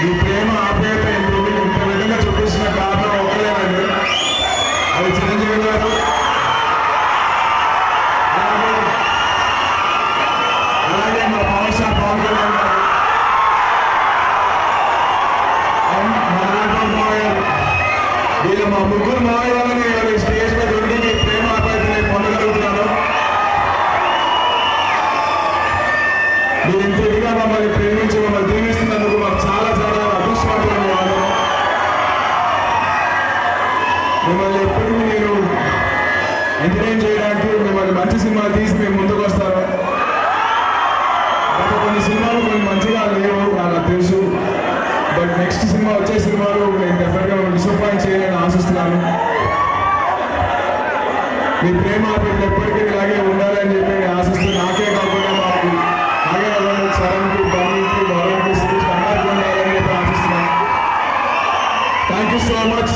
మీ ప్రేమ ఆప్యాయత ఇంత విధంగా చూపిస్తున్న కారణం ఒకలేనండి, అది చిరంజీవి గారు. అలాగే మా పవర్ స్టార్ పవన్ కళ్యాణ్ గారు అండ్ మా రాఘవ్ మావయ్య, వీళ్ళు మా ముగ్గురు మావయ్య వల్లనే స్టేజ్ మీద ఉండి మీ ప్రేమ ఆప్యాయతని పొందగలుగుతున్నాను. మీరు ఇంత ఇదిగా మమ్మల్ని ప్రేమించి మమ్మల్ని దీవిస్తున్నందుకు మాకు చాలా చాలా అదృష్టవంతులు. మిమ్మల్ని ఎప్పటికీ నేను ఎంటర్టైన్ చేయడానికి, మిమ్మల్ని మంచి సినిమాలు తీసి మేము ముందుకు వస్తాను. గత కొన్ని సినిమాలు కొన్ని మంచిగా లేవు నాకు తెలుసు, బట్ నెక్స్ట్ సినిమా వచ్చే సినిమాలు నేను డెఫినెట్గా డిసప్పాయింట్ చేయాలని ఆశిస్తున్నాను. మీ ప్రేమ ఎప్పటికీ ఇలాగే ఉండాలని చెప్పి నేను ఆశిస్తూ, నాకే కాకుండా మాకు సరణ్కి, బన్నీకి, వరుణ్కి, శ్రీకృష్ణ అందరికీ ఉండాలని చెప్పి ఆశిస్తున్నాను. Thank you so much.